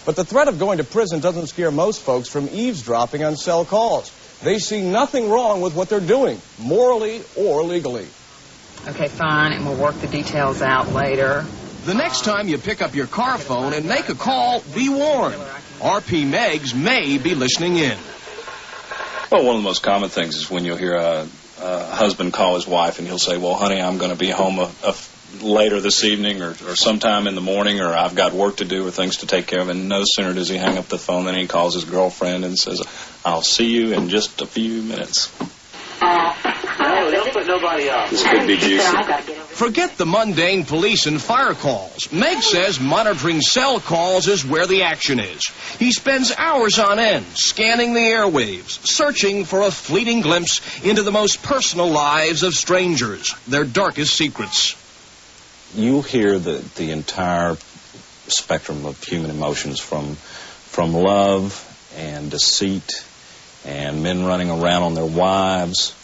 But the threat of going to prison doesn't scare most folks from eavesdropping on cell calls. They see nothing wrong with what they're doing, morally or legally. Okay, fine, and we'll work the details out later. The next time you pick up your car phone and make a call, be warned. RP Meggs may be listening in. Well, one of the most common things is when you'll hear a husband call his wife and he'll say, well, honey, I'm going to be home later this evening or sometime in the morning, or I've got work to do or things to take care of. And no sooner does he hang up the phone than he calls his girlfriend and says, I'll see you in just a few minutes. No, don't put nobody up. This could be juicy. Forget the mundane police and fire calls. Meg says monitoring cell calls is where the action is. He spends hours on end scanning the airwaves, searching for a fleeting glimpse into the most personal lives of strangers, their darkest secrets. You hear the entire spectrum of human emotions, from love and deceit and men running around on their wives,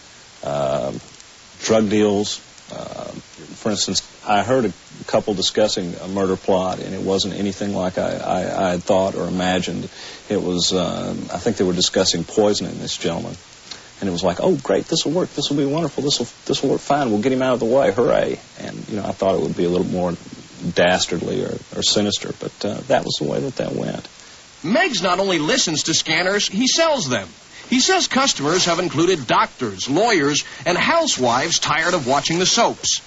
drug deals. For instance, I heard a couple discussing a murder plot, and it wasn't anything like I had thought or imagined. It was, I think they were discussing poisoning this gentleman. And it was like, oh, great, this will work. This will be wonderful. This will work fine. We'll get him out of the way. Hooray. And, you know, I thought it would be a little more dastardly or sinister, but that was the way that went. Meggs not only listens to scanners, he sells them. He says customers have included doctors, lawyers, and housewives tired of watching the soaps.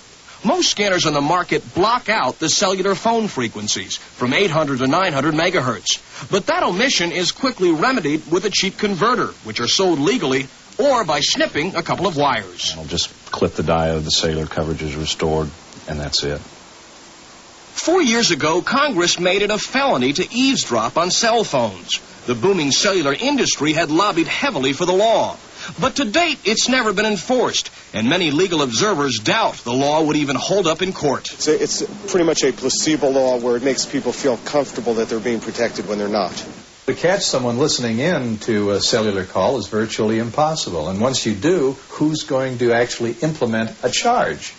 Most scanners on the market block out the cellular phone frequencies from 800 to 900 megahertz. But that omission is quickly remedied with a cheap converter, which are sold legally, or by snipping a couple of wires. I'll just clip the diode, the cellular coverage is restored, and that's it. 4 years ago, Congress made it a felony to eavesdrop on cell phones. The booming cellular industry had lobbied heavily for the law. But to date, it's never been enforced, and many legal observers doubt the law would even hold up in court. It's pretty much a placebo law where it makes people feel comfortable that they're being protected when they're not. To catch someone listening in to a cellular call is virtually impossible. And once you do, who's going to actually implement a charge?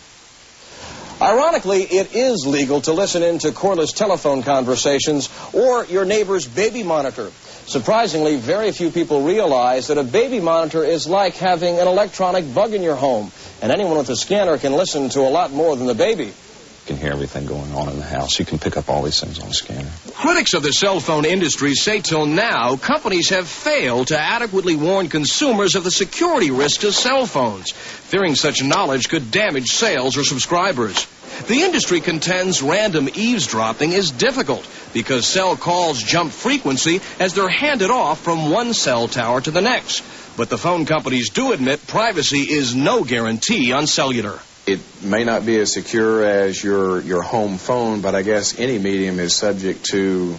Ironically, it is legal to listen in to cordless telephone conversations or your neighbor's baby monitor. Surprisingly, very few people realize that a baby monitor is like having an electronic bug in your home, and anyone with a scanner can listen to a lot more than the baby. You can hear everything going on in the house. You can pick up all these things on a scanner. Critics of the cell phone industry say till now, companies have failed to adequately warn consumers of the security risks of cell phones, fearing such knowledge could damage sales or subscribers. The industry contends random eavesdropping is difficult because cell calls jump frequency as they're handed off from one cell tower to the next. But the phone companies do admit privacy is no guarantee on cellular. It may not be as secure as your home phone, but I guess any medium is subject to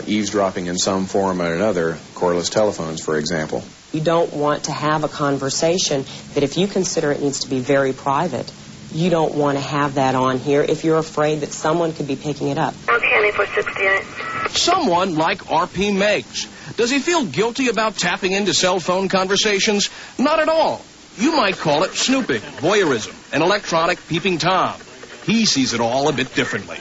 eavesdropping in some form or another, cordless telephones, for example. You don't want to have a conversation that if you consider it needs to be very private, you don't want to have that on here if you're afraid that someone could be picking it up. Okay, for 68. Someone like RP Meggs. Does he feel guilty about tapping into cell phone conversations? Not at all. You might call it snooping, voyeurism, an electronic peeping Tom. He sees it all a bit differently.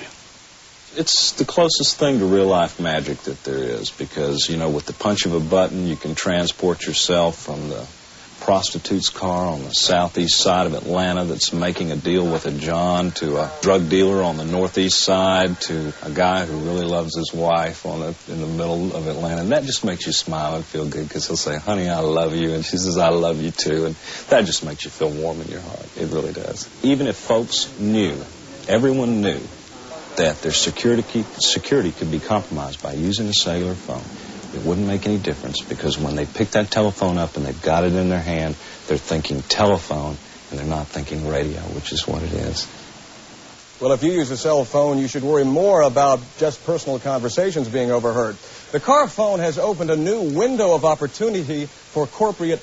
It's the closest thing to real-life magic that there is because, you know, with the punch of a button, you can transport yourself from the prostitute's car on the southeast side of Atlanta that's making a deal with a John to a drug dealer on the northeast side to a guy who really loves his wife in the middle of Atlanta. And that just makes you smile and feel good because he'll say, honey, I love you. And she says, I love you too. And that just makes you feel warm in your heart. It really does. Even if folks knew, everyone knew, that their security could be compromised by using a cellular phone, it wouldn't make any difference because when they pick that telephone up and they've got it in their hand, they're thinking telephone and they're not thinking radio, which is what it is. Well, if you use a cell phone, you should worry more about just personal conversations being overheard. The car phone has opened a new window of opportunity for corporate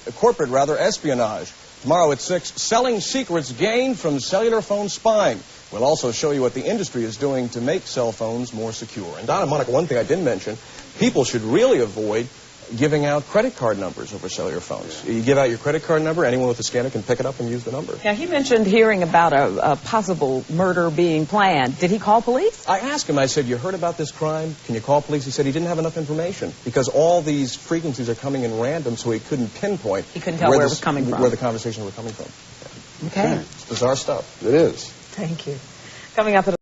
espionage. Tomorrow at 6, selling secrets gained from cellular phone spying. We'll also show you what the industry is doing to make cell phones more secure. And Don and Monica, one thing I didn't mention, people should really avoid giving out credit card numbers over cellular phones. You give out your credit card number, anyone with a scanner can pick it up and use the number. Now, he mentioned hearing about a possible murder being planned. Did he call police? I asked him, I said, you heard about this crime? Can you call police? He said he didn't have enough information because all these frequencies are coming in random, so he couldn't pinpoint. He couldn't tell where it was coming from. Where the conversations were coming from. Okay. It's bizarre stuff. It is. Thank you. Coming up at